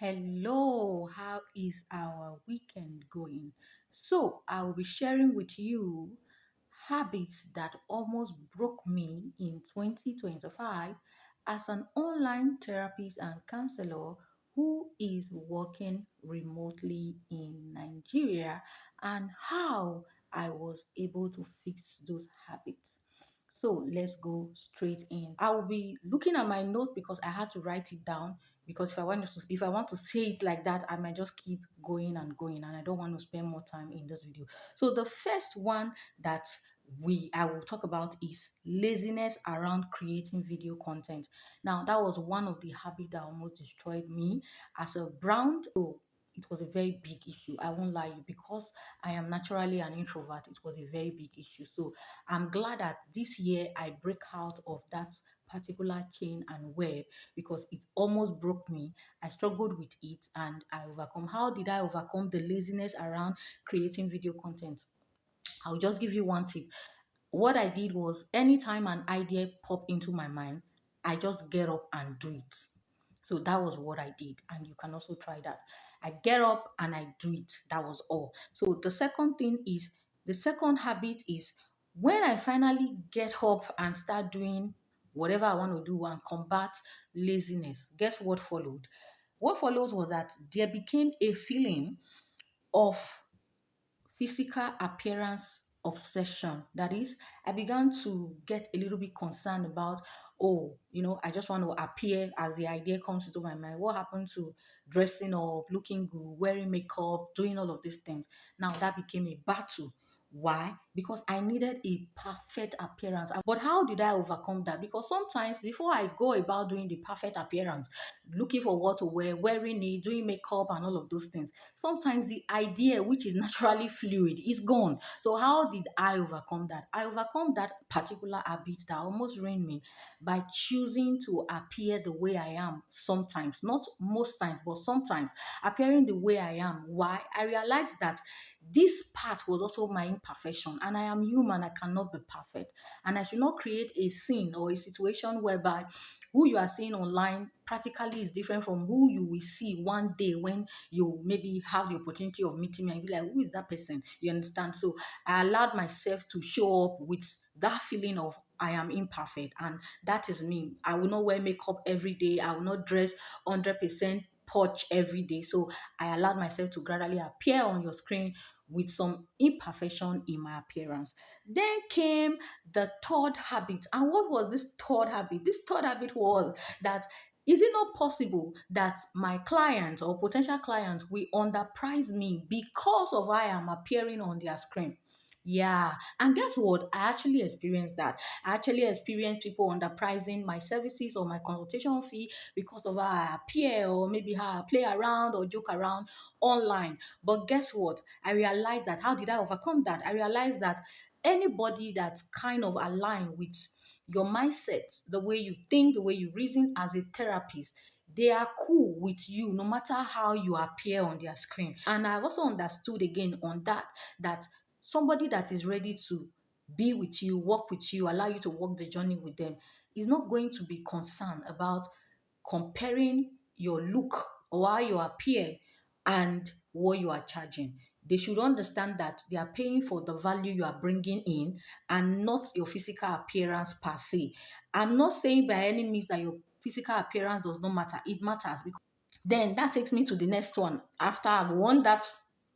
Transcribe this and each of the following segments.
Hello, how is our weekend going? So, I will be sharing with you habits that almost broke me in 2025 as an online therapist and counselor who is working remotely in Nigeria and how I was able to fix those habits. So let's go straight in. I will be looking at my note because I had to write it down because if I want to say it like that, I might just keep going and going, and I don't want to spend more time in this video. So the first one that we I will talk about is laziness around creating video content. Now that was one of the habits that almost destroyed me as a brand. So it was a very big issue. I won't lie you, because I am naturally an introvert. It was a very big issue. So I'm glad that this year I break out of that particular chain and web because it almost broke me. I struggled with it and I overcome. How did I overcome the laziness around creating video content? I'll just give you one tip. What I did was anytime an idea popped into my mind, I just get up and do it. So that was what I did, and you can also try that. I get up and I do it. That was all. So the second habit is when I finally get up and start doing whatever I want to do and combat laziness. Guess what followed? What follows was that there became a feeling of physical appearance obsession. That is, I began to get a little bit concerned about, oh, I just want to appear as the idea comes into my mind. What happened to dressing up, looking good, wearing makeup, doing all of these things? Now that became a battle. Why? Because I needed a perfect appearance. But how did I overcome that? Because sometimes before I go about doing the perfect appearance, looking for what to wear, wearing it, doing makeup, and all of those things, sometimes the idea, which is naturally fluid, is gone. So how did I overcome that? I overcome that particular habit that almost ruined me by choosing to appear the way I am sometimes, not most times, but sometimes appearing the way I am. Why? I realized that this part was also my imperfection, and I am human. I cannot be perfect, and I should not create a scene or a situation whereby who you are seeing online practically is different from who you will see one day when you maybe have the opportunity of meeting me and be like, who is that person? You understand? So I allowed myself to show up with that feeling of I am imperfect, and that is me. I will not wear makeup every day. I will not dress 100% porch every day. So I allowed myself to gradually appear on your screen with some imperfection in my appearance. Then came the third habit. And what was this third habit? This third habit was that is it not possible that my client or potential clients will underprice me because of how I am appearing on their screen? Yeah, and guess what? I actually experienced that. I actually experienced people underpricing my services or my consultation fee because of how I appear, or maybe how I play around or joke around online. But guess what? I realized that. How did I overcome that? I realized that anybody that's kind of aligned with your mindset, the way you think, the way you reason as a therapist, they are cool with you no matter how you appear on their screen. And I've also understood again on that somebody that is ready to be with you, work with you, allow you to walk the journey with them is not going to be concerned about comparing your look or how you appear and what you are charging. They should understand that they are paying for the value you are bringing in and not your physical appearance per se. I'm not saying by any means that your physical appearance does not matter. It matters. Because then that takes me to the next one. After I've won that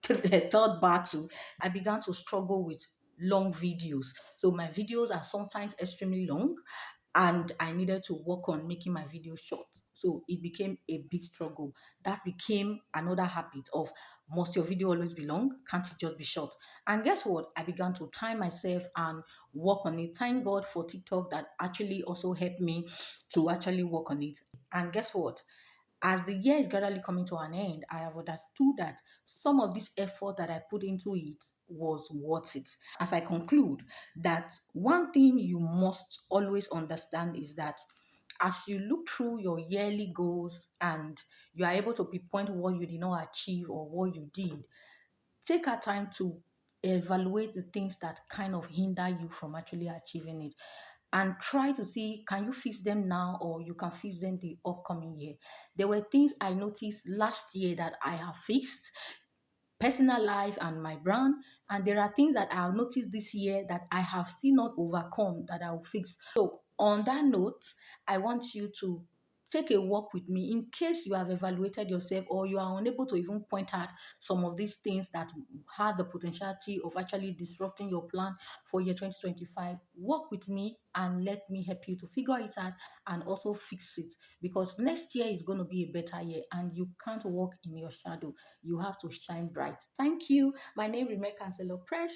the third battle, I began to struggle with long videos. So my videos are sometimes extremely long, and I needed to work on making my video short. So it became a big struggle. That became another habit of, must your video always be long? Can't it just be short? And guess what? I began to time myself and work on it. Thank God for TikTok that actually also helped me to actually work on it. And guess what? As the year is gradually coming to an end, I have understood that some of this effort that I put into it was worth it. As I conclude, that one thing you must always understand is that as you look through your yearly goals and you are able to pinpoint what you did not achieve or what you did, take our time to evaluate the things that kind of hinder you from actually achieving it. and try to see, can you fix them now or you can fix them the upcoming year. There were things I noticed last year that I have fixed, personal life and my brand. And there are things that I've noticed this year that I have still not overcome that I will fix. So, on that note, I want you to take a walk with me in case you have evaluated yourself or you are unable to even point out some of these things that had the potentiality of actually disrupting your plan for year 2025. Walk with me and let me help you to figure it out and also fix it, because next year is going to be a better year and you can't walk in your shadow. You have to shine bright. Thank you. My name is Rebecca Cancelo Presh.